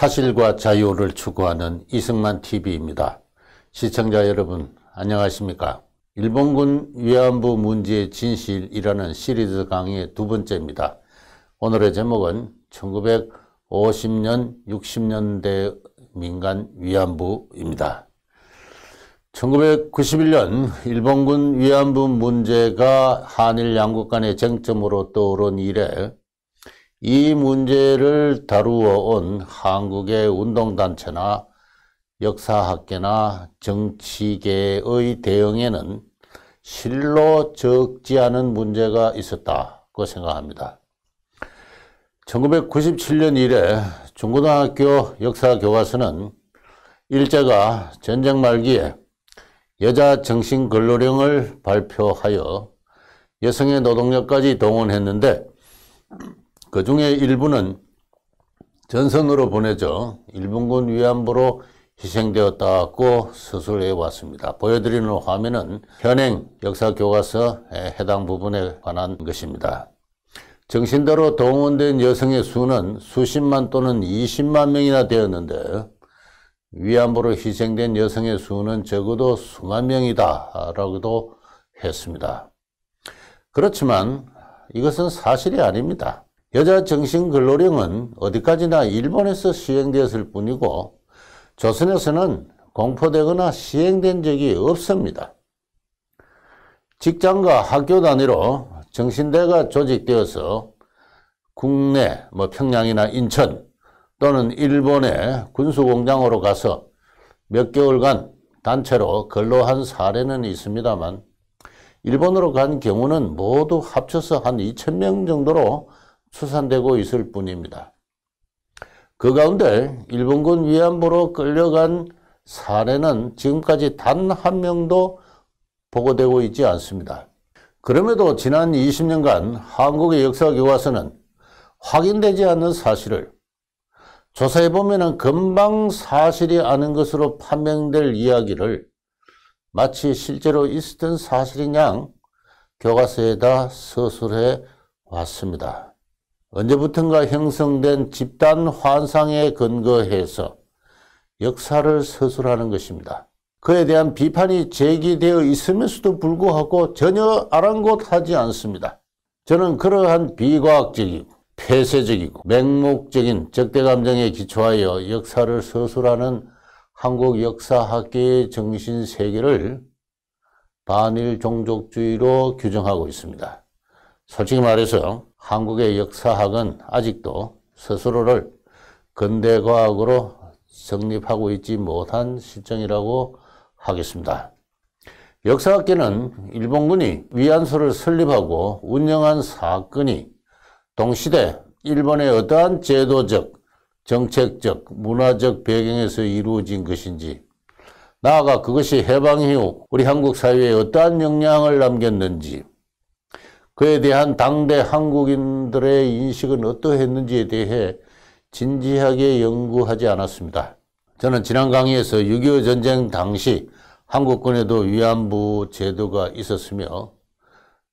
사실과 자유를 추구하는 이승만 TV입니다. 시청자 여러분 안녕하십니까? 일본군 위안부 문제의 진실이라는 시리즈 강의의 두 번째입니다. 오늘의 제목은 1950년, 60년대 민간 위안부입니다. 1991년 일본군 위안부 문제가 한일 양국 간의 쟁점으로 떠오른 이래 이 문제를 다루어 온 한국의 운동단체나 역사학계나 정치계의 대응에는 실로 적지 않은 문제가 있었다고 생각합니다. 1997년 이래 중고등학교 역사교과서는 일제가 전쟁 말기에 여자 정신근로령을 발표하여 여성의 노동력까지 동원했는데 그 중에 일부는 전선으로 보내져 일본군 위안부로 희생되었다고 서술해 왔습니다. 보여드리는 화면은 현행 역사교과서에 해당 부분에 관한 것입니다. 정신대로 동원된 여성의 수는 수십만 또는 20만 명이나 되었는데 위안부로 희생된 여성의 수는 적어도 수만 명이다 라고도 했습니다. 그렇지만 이것은 사실이 아닙니다. 여자 정신근로령은 어디까지나 일본에서 시행되었을 뿐이고 조선에서는 공포되거나 시행된 적이 없습니다. 직장과 학교 단위로 정신대가 조직되어서 국내 평양이나 인천 또는 일본의 군수공장으로 가서 몇 개월간 단체로 근로한 사례는 있습니다만 일본으로 간 경우는 모두 합쳐서 한 2,000명 정도로 추산되고 있을 뿐입니다. 그 가운데 일본군 위안부로 끌려간 사례는 지금까지 단 한 명도 보고되고 있지 않습니다. 그럼에도 지난 20년간 한국의 역사교과서는 확인되지 않는 사실을 조사해보면 금방 사실이 아닌 것으로 판명될 이야기를 마치 실제로 있었던 사실인 양 교과서에다 서술해 왔습니다. 언제부턴가 형성된 집단 환상에 근거해서 역사를 서술하는 것입니다. 그에 대한 비판이 제기되어 있으면서도 불구하고 전혀 아랑곳하지 않습니다. 저는 그러한 비과학적이고 폐쇄적이고 맹목적인 적대감정에 기초하여 역사를 서술하는 한국 역사학계의 정신세계를 반일 종족주의로 규정하고 있습니다. 솔직히 말해서 한국의 역사학은 아직도 스스로를 근대과학으로 성립하고 있지 못한 실정이라고 하겠습니다. 역사학계는 일본군이 위안소를 설립하고 운영한 사건이 동시대 일본의 어떠한 제도적, 정책적, 문화적 배경에서 이루어진 것인지, 나아가 그것이 해방 이후 우리 한국 사회에 어떠한 영향을 남겼는지, 그에 대한 당대 한국인들의 인식은 어떠했는지에 대해 진지하게 연구하지 않았습니다. 저는 지난 강의에서 6.25 전쟁 당시 한국군에도 위안부 제도가 있었으며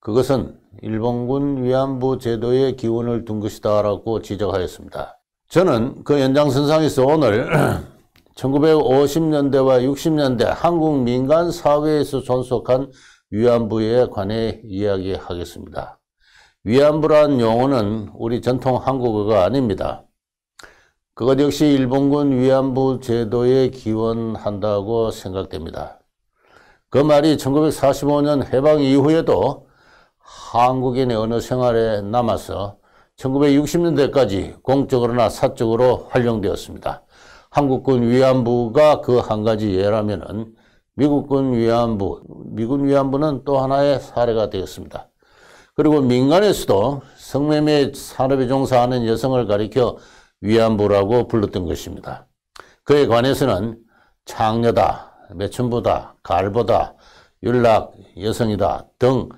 그것은 일본군 위안부 제도의 기원을 둔 것이다 라고 지적하였습니다. 저는 그 연장선상에서 오늘 1950년대와 60년대 한국 민간 사회에서 존속한 위안부에 관해 이야기하겠습니다. 위안부란 용어는 우리 전통 한국어가 아닙니다. 그것 역시 일본군 위안부 제도에 기원한다고 생각됩니다. 그 말이 1945년 해방 이후에도 한국인의 언어 생활에 남아서 1960년대까지 공적으로나 사적으로 활용되었습니다. 한국군 위안부가 그 한 가지 예라면은 미군 위안부는 또 하나의 사례가 되었습니다. 그리고 민간에서도 성매매 산업에 종사하는 여성을 가리켜 위안부라고 불렀던 것입니다. 그에 관해서는 창녀다, 매춘부다, 갈보다, 윤락, 여성이다 등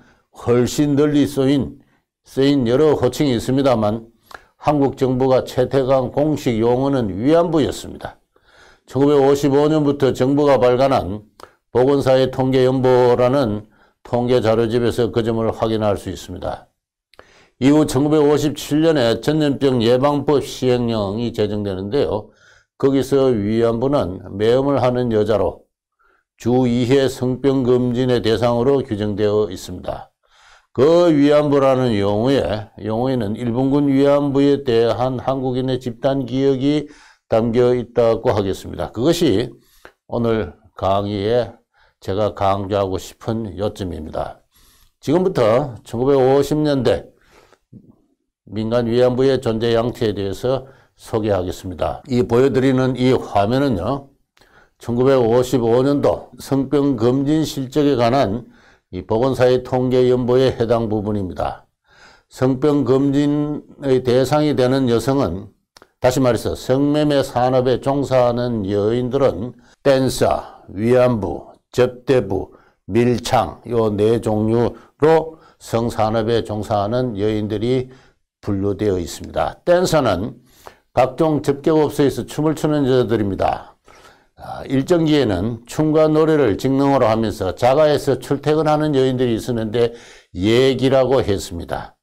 훨씬 널리 쓰인 여러 호칭이 있습니다만 한국 정부가 채택한 공식 용어는 위안부였습니다. 1955년부터 정부가 발간한 보건사회 통계연보라는 통계자료집에서 그 점을 확인할 수 있습니다. 이후 1957년에 전염병 예방법 시행령이 제정되는데요. 거기서 위안부는 매음을 하는 여자로 주 2회 성병금진의 대상으로 규정되어 있습니다. 그 위안부라는 용어에는 일본군 위안부에 대한 한국인의 집단 기억이 담겨 있다고 하겠습니다. 그것이 오늘 강의에 제가 강조하고 싶은 요점입니다. 지금부터 1950년대 민간 위안부의 존재 양태에 대해서 소개하겠습니다. 보여드리는 이 화면은요, 1955년도 성병금진 실적에 관한 이 보건사회 통계연보에 해당 부분입니다. 성병금진의 대상이 되는 여성은, 다시 말해서 성매매 산업에 종사하는 여인들은 댄서, 위안부, 접대부, 밀창 요 네 종류로 성산업에 종사하는 여인들이 분류되어 있습니다. 댄서는 각종 접객업소에서 춤을 추는 여자들입니다. 일정기에는 춤과 노래를 직능으로 하면서 자가에서 출퇴근하는 여인들이 있었는데 예기라고 했습니다.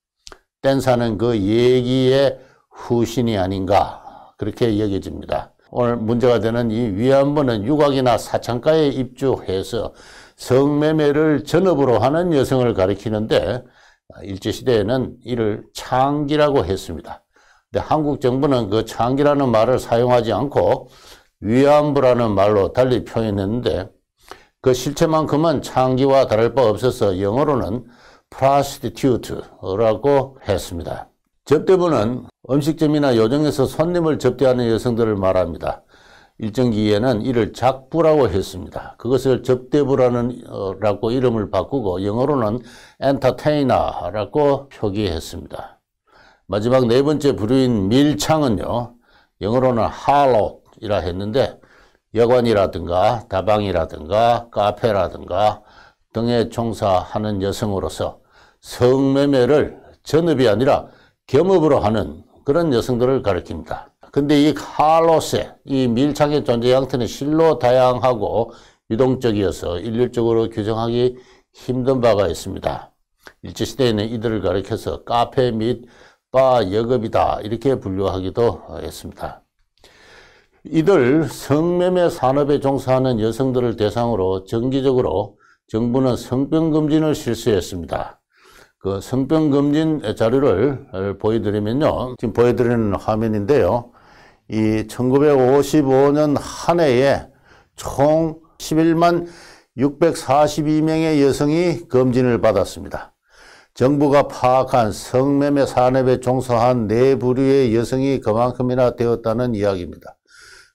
댄서는 그 예기의 후신이 아닌가 그렇게 여겨집니다. 오늘 문제가 되는 이 위안부는 유곽이나 사창가에 입주해서 성매매를 전업으로 하는 여성을 가리키는데 일제시대에는 이를 창기라고 했습니다. 근데 한국 정부는 그 창기라는 말을 사용하지 않고 위안부라는 말로 달리 표현했는데 그 실체만큼은 창기와 다를 바 없어서 영어로는 prostitute라고 했습니다. 접대부는 음식점이나 요정에서 손님을 접대하는 여성들을 말합니다. 일정 기에는 이를 작부라고 했습니다. 그것을 접대부라고 이름을 바꾸고 영어로는 entertainer라고 표기했습니다. 마지막 네 번째 부류인 밀창은요, 영어로는 harlot이라 했는데 여관이라든가 다방이라든가 카페라든가 등에 종사하는 여성으로서 성매매를 전업이 아니라 겸업으로 하는 그런 여성들을 가리킵니다. 근데 이 harlot의 이 밀착의 존재 형태는 실로 다양하고 유동적이어서 일률적으로 규정하기 힘든 바가 있습니다. 일제시대에는 이들을 가리켜서 카페 및 바 여급이다 이렇게 분류하기도 했습니다. 이들 성매매 산업에 종사하는 여성들을 대상으로 정기적으로 정부는 성병금진을 실시했습니다. 그 성병금진 자료를 보여드리면요, 지금 보여드리는 화면인데요, 이 1955년 한 해에 총 11만 642명의 여성이 검진을 받았습니다. 정부가 파악한 성매매 산업에 종사한 네 부류의 여성이 그만큼이나 되었다는 이야기입니다.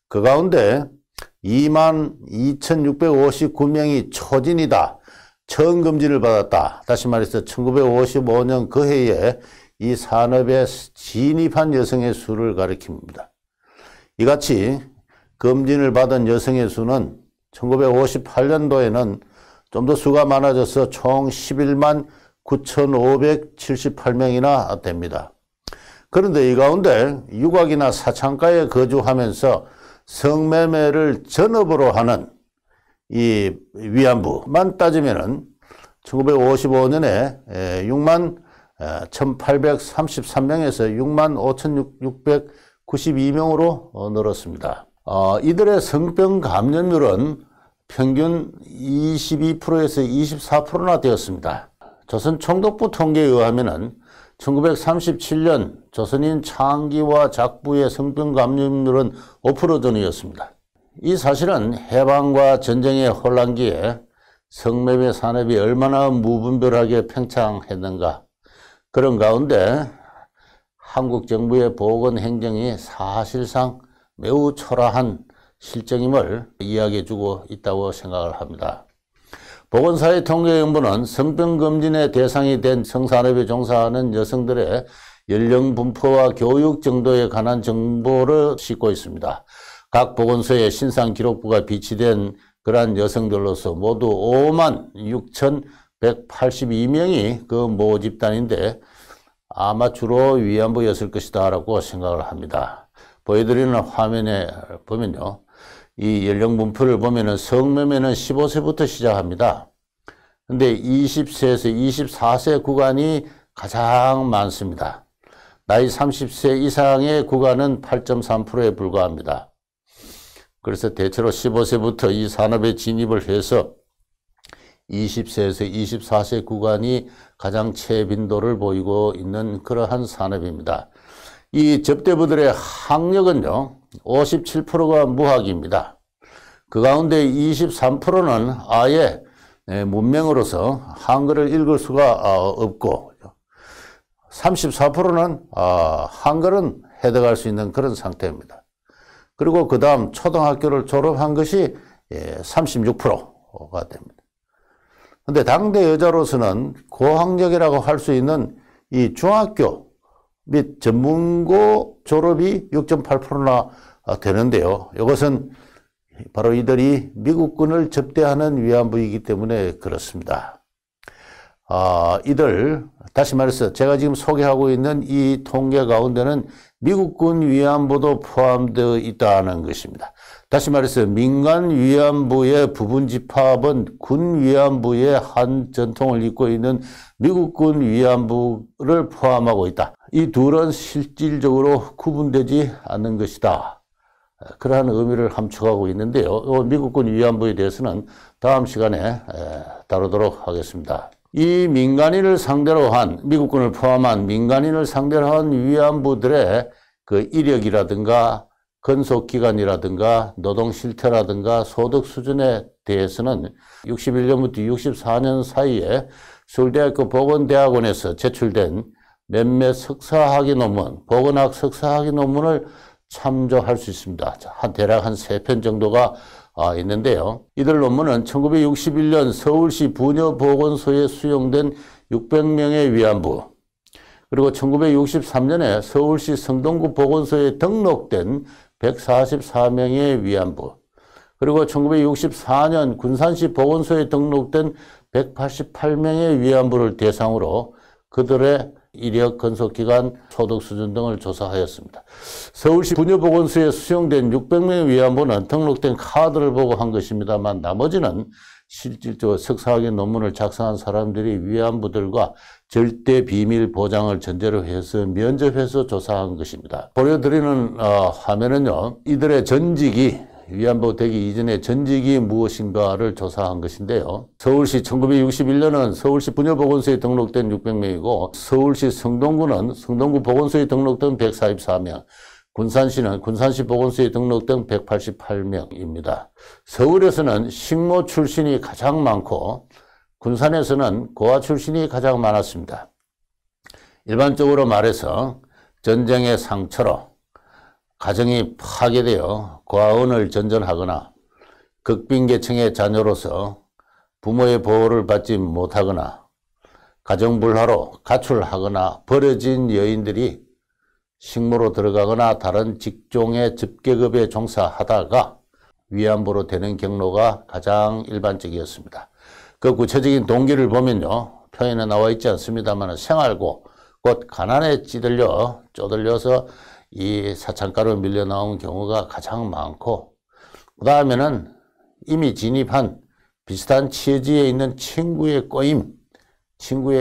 그 가운데 2만 2,659명이 초진이다, 처음 검진을 받았다. 다시 말해서 1955년 그 해에 이 산업에 진입한 여성의 수를 가리킵니다. 이같이 검진을 받은 여성의 수는 1958년도에는 좀 더 수가 많아져서 총 11만 9,578명이나 됩니다. 그런데 이 가운데 유곽이나 사창가에 거주하면서 성매매를 전업으로 하는 이 위안부만 따지면은 1955년에 6만 1,833명에서 6만 5,692명으로 늘었습니다. 이들의 성병 감염률은 평균 22%에서 24%나 되었습니다. 조선 총독부 통계에 의하면은 1937년 조선인 창기와 작부의 성병 감염률은 5% 전이었습니다. 이 사실은 해방과 전쟁의 혼란기에 성매매 산업이 얼마나 무분별하게 팽창했는가, 그런 가운데 한국 정부의 보건 행정이 사실상 매우 초라한 실정임을 이야기해주고 있다고 생각을 합니다. 보건사회통계연구는 성병검진의 대상이 된 성산업에 종사하는 여성들의 연령 분포와 교육 정도에 관한 정보를 싣고 있습니다. 각 보건소에 신상기록부가 비치된 그러한 여성들로서 모두 5만 6,182명이 그 모집단인데 아마 주로 위안부였을 것이다 라고 생각을 합니다. 보여드리는 화면에 보면요, 이 연령 분포를 보면은 성매매는 15세부터 시작합니다. 근데 20세에서 24세 구간이 가장 많습니다. 나이 30세 이상의 구간은 8.3%에 불과합니다. 그래서 대체로 15세부터 이 산업에 진입을 해서 20세에서 24세 구간이 가장 최빈도를 보이고 있는 그러한 산업입니다. 이 접대부들의 학력은요, 57%가 무학입니다. 그 가운데 23%는 아예 문맹으로서 한글을 읽을 수가 없고 34%는 한글은 해독할 수 있는 그런 상태입니다. 그리고 그 다음 초등학교를 졸업한 것이 36%가 됩니다. 근데 당대 여자로서는 고학력이라고 할 수 있는 이 중학교 및 전문고 졸업이 6.8%나 되는데요. 이것은 바로 이들이 미국군을 접대하는 위안부이기 때문에 그렇습니다. 이들 다시 말해서 제가 지금 소개하고 있는 이 통계 가운데는 미국군 위안부도 포함되어 있다는 것입니다. 다시 말해서 민간 위안부의 부분 집합은 군 위안부의 한 전통을 잇고 있는 미국군 위안부를 포함하고 있다. 이 둘은 실질적으로 구분되지 않는 것이다. 그러한 의미를 함축하고 있는데요. 미국군 위안부에 대해서는 다음 시간에 다루도록 하겠습니다. 이 민간인을 상대로 한, 미국군을 포함한 민간인을 상대로 한 위안부들의 그 이력이라든가 근속기간이라든가 노동 실태라든가 소득 수준에 대해서는 61년부터 64년 사이에 서울대학교 보건대학원에서 제출된 몇몇 석사학위 논문, 보건학 석사학위 논문을 참조할 수 있습니다. 대략 한 3편 정도가 있는데요. 이들 논문은 1961년 서울시 부녀보건소에 수용된 600명의 위안부, 그리고 1963년에 서울시 성동구 보건소에 등록된 144명의 위안부, 그리고 1964년 군산시 보건소에 등록된 188명의 위안부를 대상으로 그들의 이력, 근속기간, 소득 수준 등을 조사하였습니다. 서울시 부녀보건소에 수용된 600명의 위안부는 등록된 카드를 보고 한 것입니다만 나머지는 실질적으로 석사학위 논문을 작성한 사람들이 위안부들과 절대 비밀 보장을 전제로 해서 면접해서 조사한 것입니다. 보여드리는 화면은요, 이들의 전직이 위안부 되기 이전의 전직이 무엇인가를 조사한 것인데요. 서울시 1961년은 서울시 부녀보건소에 등록된 600명이고 서울시 성동구는 성동구 보건소에 등록된 144명, 군산시는 군산시 보건소에 등록된 188명입니다. 서울에서는 식모 출신이 가장 많고 군산에서는 고아 출신이 가장 많았습니다. 일반적으로 말해서 전쟁의 상처로 가정이 파괴되어 고아원을 전전하거나 극빈계층의 자녀로서 부모의 보호를 받지 못하거나 가정불화로 가출하거나 버려진 여인들이 식모로 들어가거나 다른 직종의 집계급에 종사하다가 위안부로 되는 경로가 가장 일반적이었습니다. 그 구체적인 동기를 보면요, 표현에 나와 있지 않습니다만 생활고 곧 가난에 쪼들려서 이 사창가로 밀려 나온 경우가 가장 많고, 그 다음에는 이미 진입한 비슷한 처지에 있는 친구의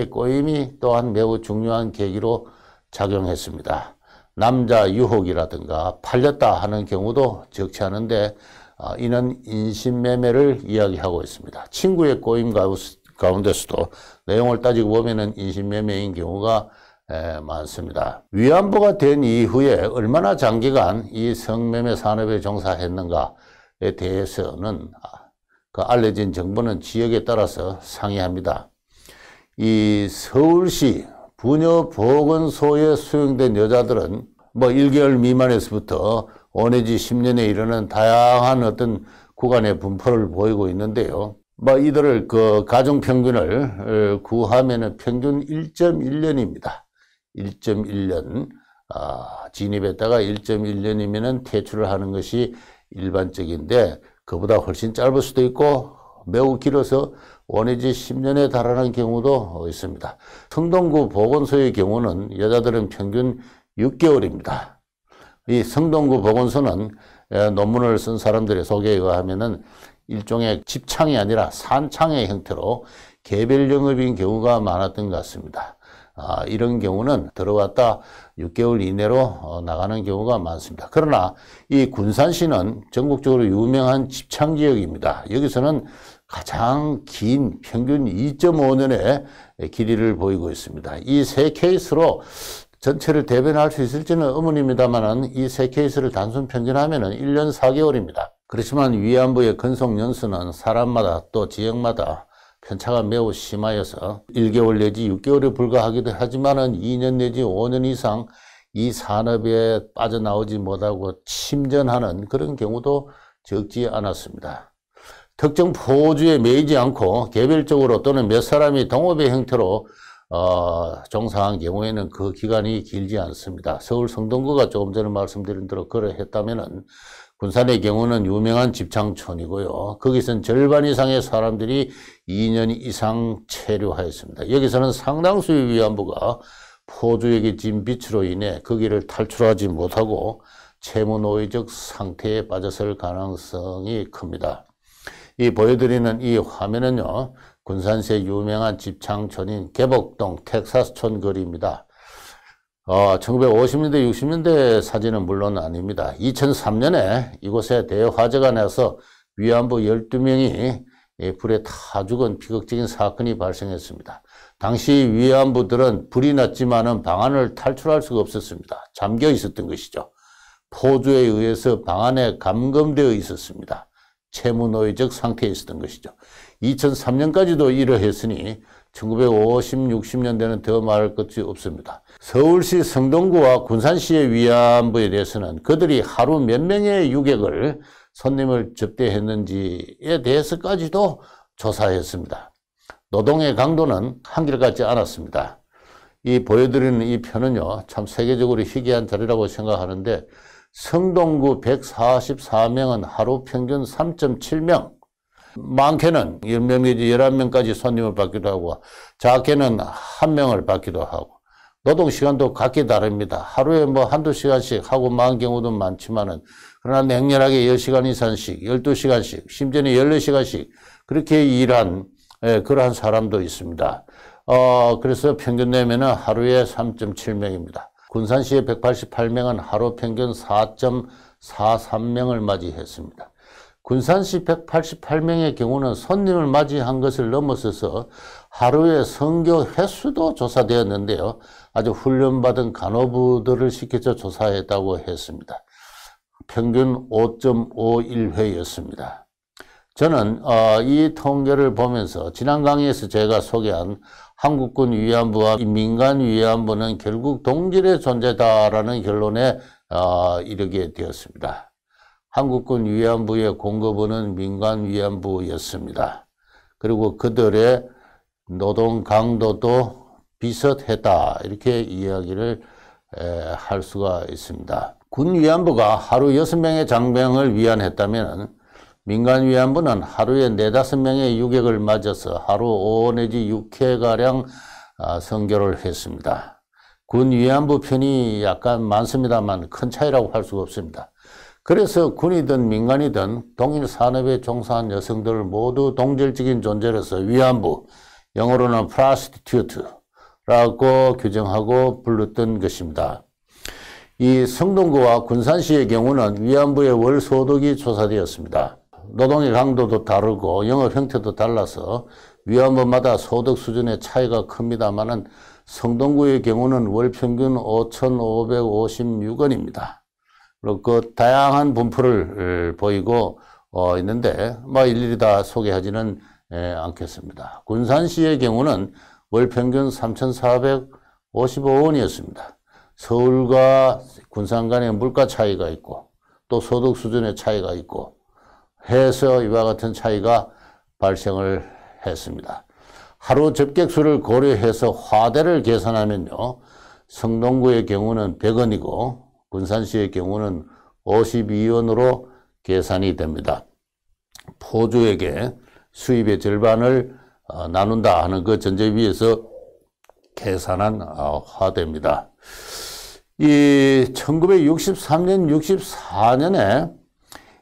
꼬임이 또한 매우 중요한 계기로 작용했습니다. 남자 유혹이라든가 팔렸다 하는 경우도 적지 않은데 이는 인신매매를 이야기하고 있습니다. 친구의 꼬임 가운데서도 내용을 따지고 보면은 인신매매인 경우가 많습니다. 위안부가 된 이후에 얼마나 장기간 이 성매매 산업에 종사했는가에 대해서는 그 알려진 정보는 지역에 따라서 상이합니다. 이 서울시 부녀보건소에 수용된 여자들은 1개월 미만에서부터 5 내지 10년에 이르는 다양한 어떤 구간의 분포를 보이고 있는데요. 이들을 그 가정평균을 구하면은 평균 1.1년입니다. 1.1년, 진입했다가 1.1년이면은 퇴출을 하는 것이 일반적인데, 그보다 훨씬 짧을 수도 있고, 매우 길어서 5 내지 10년에 달하는 경우도 있습니다. 성동구 보건소의 경우는 여자들은 평균 6개월입니다. 이 성동구 보건소는 논문을 쓴 사람들의 소개에 의하면은 일종의 집창이 아니라 산창의 형태로 개별 영업인 경우가 많았던 것 같습니다. 이런 경우는 들어왔다 6개월 이내로 나가는 경우가 많습니다. 그러나 이 군산시는 전국적으로 유명한 집창지역입니다. 여기서는 가장 긴 평균 2.5년의 길이를 보이고 있습니다. 이 세 케이스로 전체를 대변할 수 있을지는 의문입니다만 이 세 케이스를 단순 평균하면 1년 4개월입니다. 그렇지만 위안부의 근속 연수는 사람마다 또 지역마다 편차가 매우 심하여서 1개월 내지 6개월에 불과하기도 하지만 2년 내지 5년 이상 이 산업에 빠져나오지 못하고 침전하는 그런 경우도 적지 않았습니다. 특정 포주에 매이지 않고 개별적으로 또는 몇 사람이 동업의 형태로 종사한 경우에는 그 기간이 길지 않습니다. 서울 성동구가 조금 전에 말씀드린 대로 그러했다면은 군산의 경우는 유명한 집창촌이고요. 거기서는 절반 이상의 사람들이 2년 이상 체류하였습니다. 여기서는 상당수의 위안부가 포주에게 진 빚으로 인해 거기를 탈출하지 못하고 채무노예적 상태에 빠졌을 가능성이 큽니다. 이 보여드리는 이 화면은요, 군산시의 유명한 집창촌인 개복동 텍사스촌 거리입니다. 1950년대, 60년대 사진은 물론 아닙니다. 2003년에 이곳에 대화재가 나서 위안부 12명이 불에 타 죽은 비극적인 사건이 발생했습니다. 당시 위안부들은 불이 났지만은 방 안을 탈출할 수가 없었습니다. 잠겨 있었던 것이죠. 포주에 의해서 방 안에 감금되어 있었습니다. 채무노예적 상태에 있었던 것이죠. 2003년까지도 이러했으니 1950, 60년대는 더 말할 것이 없습니다. 서울시 성동구와 군산시의 위안부에 대해서는 그들이 하루 몇 명의 유객을 손님을 접대했는지에 대해서까지도 조사했습니다. 노동의 강도는 한결같지 않았습니다. 이 보여드리는 이 편은요, 참 세계적으로 희귀한 자료라고 생각하는데 성동구 144명은 하루 평균 3.7명, 많게는 10명 내지 11명까지 손님을 받기도 하고 작게는 1명을 받기도 하고 노동시간도 각기 다릅니다. 하루에 뭐 한두 시간씩 하고 만 경우도 많지만은 그러나 맹렬하게 10시간 이상씩, 12시간씩, 심지어는 14시간씩 그렇게 일한 그러한 사람도 있습니다. 그래서 평균 내면은 하루에 3.7명입니다. 군산시의 188명은 하루 평균 4.43명을 맞이했습니다. 군산시 188명의 경우는 손님을 맞이한 것을 넘어서서 하루에 선교 횟수도 조사되었는데요. 아주 훈련받은 간호부들을 시켜서 조사했다고 했습니다. 평균 5.51회였습니다. 저는 이 통계를 보면서 지난 강의에서 제가 소개한 한국군 위안부와 민간 위안부는 결국 동질의 존재다라는 결론에 이르게 되었습니다. 한국군 위안부의 공급원은 민간 위안부였습니다. 그리고 그들의 노동 강도도 비슷했다 이렇게 이야기를 할 수가 있습니다. 군 위안부가 하루 6명의 장병을 위안했다면 민간 위안부는 하루에 4-5명의 유객을 맞아서 하루 5 내지 6회가량 선교를 했습니다. 군 위안부 편이 약간 많습니다만 큰 차이라고 할 수가 없습니다. 그래서 군이든 민간이든 동일 산업에 종사한 여성들을 모두 동질적인 존재로서 위안부, 영어로는 prostitute라고 규정하고 불렀던 것입니다. 이 성동구와 군산시의 경우는 위안부의 월 소득이 조사되었습니다. 노동의 강도도 다르고 영업 형태도 달라서 위안부마다 소득 수준의 차이가 큽니다만은 성동구의 경우는 월 평균 5,556원입니다. 그리고 그 다양한 분포를 보이고 있는데 일일이 다 소개하지는 않겠습니다. 군산시의 경우는 월 평균 3,455원이었습니다. 서울과 군산 간의 물가 차이가 있고 또 소득 수준의 차이가 있고 해서 이와 같은 차이가 발생을 했습니다. 하루 접객 수를 고려해서 화대를 계산하면요, 성동구의 경우는 100원이고 군산시의 경우는 52원으로 계산이 됩니다. 포주에게 수입의 절반을 나눈다 하는 그 전제 위에서 계산한 화대입니다. 이 1963년, 64년에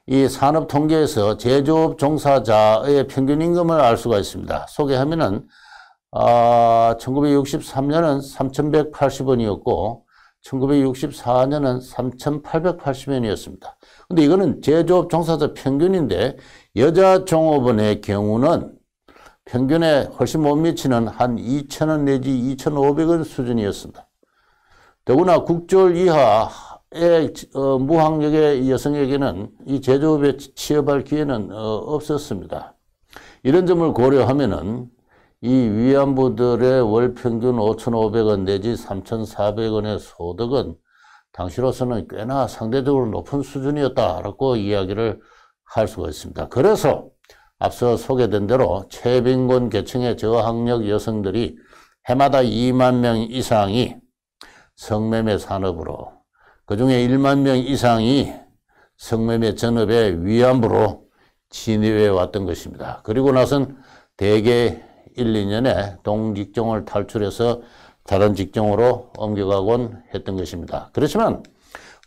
이 산업통계에서 제조업 종사자의 평균 임금을 알 수가 있습니다. 소개하면은 1963년은 3,180원이었고 1964년은 3,880원이었습니다. 근데 이거는 제조업 종사자 평균인데 여자 종업원의 경우는 평균에 훨씬 못 미치는 한 2,000원 내지 2,500원 수준이었습니다. 더구나 국졸 이하의 무학력의 여성에게는 이 제조업에 취업할 기회는 없었습니다. 이런 점을 고려하면은 이 위안부들의 월 평균 5,500원 내지 3,400원의 소득은 당시로서는 꽤나 상대적으로 높은 수준이었다라고 이야기를 할 수가 있습니다. 그래서 앞서 소개된 대로 최빈곤 계층의 저학력 여성들이 해마다 2만 명 이상이 성매매 산업으로, 그중에 1만 명 이상이 성매매 전업의 위안부로 진입해 왔던 것입니다. 그리고 나선 대개 1, 2년에 동직종을 탈출해서 다른 직종으로 옮겨가곤 했던 것입니다. 그렇지만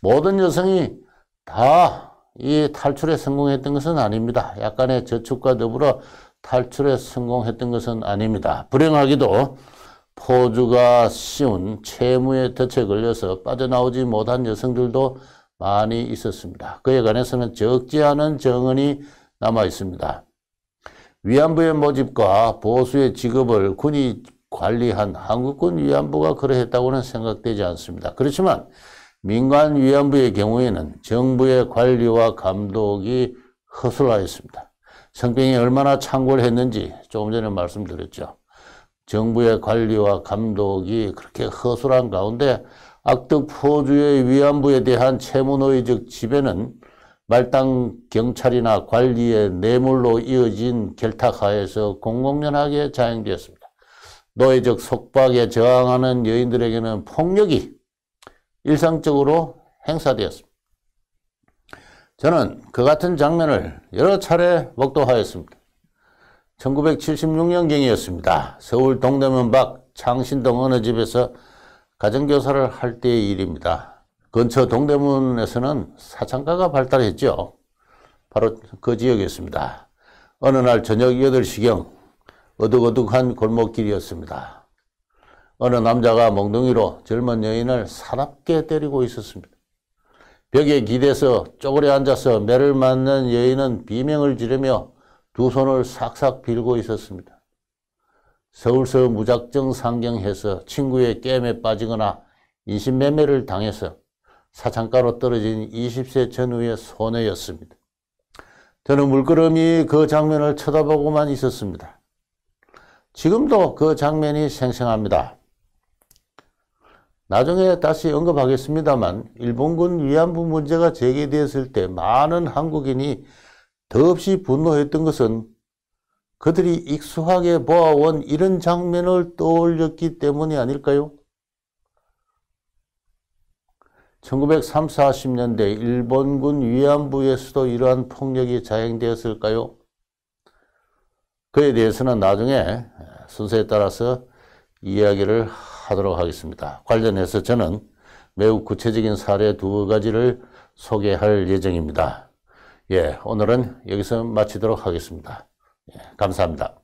모든 여성이 다 이 탈출에 성공했던 것은 아닙니다. 약간의 저축과 더불어 탈출에 성공했던 것은 아닙니다. 불행하게도 포주가 쉬운 채무의 덫에 걸려서 빠져나오지 못한 여성들도 많이 있었습니다. 그에 관해서는 적지 않은 정언이 남아 있습니다. 위안부의 모집과 보수의 직업을 군이 관리한 한국군 위안부가 그러했다고는 생각되지 않습니다. 그렇지만 민간 위안부의 경우에는 정부의 관리와 감독이 허술하였습니다. 성병이 얼마나 창궐 했는지 조금 전에 말씀드렸죠. 정부의 관리와 감독이 그렇게 허술한 가운데 악덕 포주의 위안부에 대한 채무노예적 지배는 말단 경찰이나 관리의 뇌물로 이어진 결탁하에서 공공연하게 자행되었습니다. 노예적 속박에 저항하는 여인들에게는 폭력이 일상적으로 행사되었습니다. 저는 그 같은 장면을 여러 차례 목도하였습니다. 1976년경이었습니다. 서울 동대문 밖 창신동 어느 집에서 가정교사를 할 때의 일입니다. 근처 동대문에서는 사창가가 발달했죠. 바로 그 지역이었습니다. 어느 날 저녁 8시경 어둑어둑한 골목길이었습니다. 어느 남자가 몽둥이로 젊은 여인을 사납게 때리고 있었습니다. 벽에 기대서 쪼그려 앉아서 매를 맞는 여인은 비명을 지르며 두 손을 싹싹 빌고 있었습니다. 서울서 무작정 상경해서 친구의 게임에 빠지거나 인신매매를 당해서 사창가로 떨어진 20세 전후의 소녀였습니다. 저는 물끄러미 그 장면을 쳐다보고만 있었습니다. 지금도 그 장면이 생생합니다. 나중에 다시 언급하겠습니다만 일본군 위안부 문제가 제기되었을 때 많은 한국인이 더없이 분노했던 것은 그들이 익숙하게 보아온 이런 장면을 떠올렸기 때문이 아닐까요? 1930, 40년대 일본군 위안부에서도 이러한 폭력이 자행되었을까요? 그에 대해서는 나중에 순서에 따라서 이야기를 하도록 하겠습니다. 관련해서 저는 매우 구체적인 사례 2가지를 소개할 예정입니다. 오늘은 여기서 마치도록 하겠습니다. 감사합니다.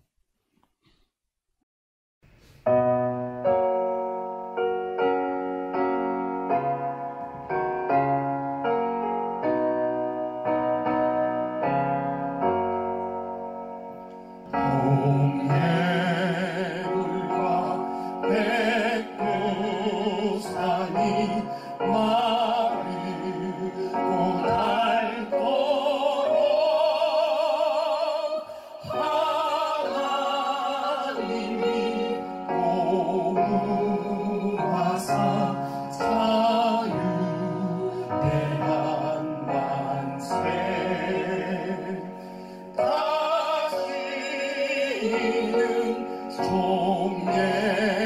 종례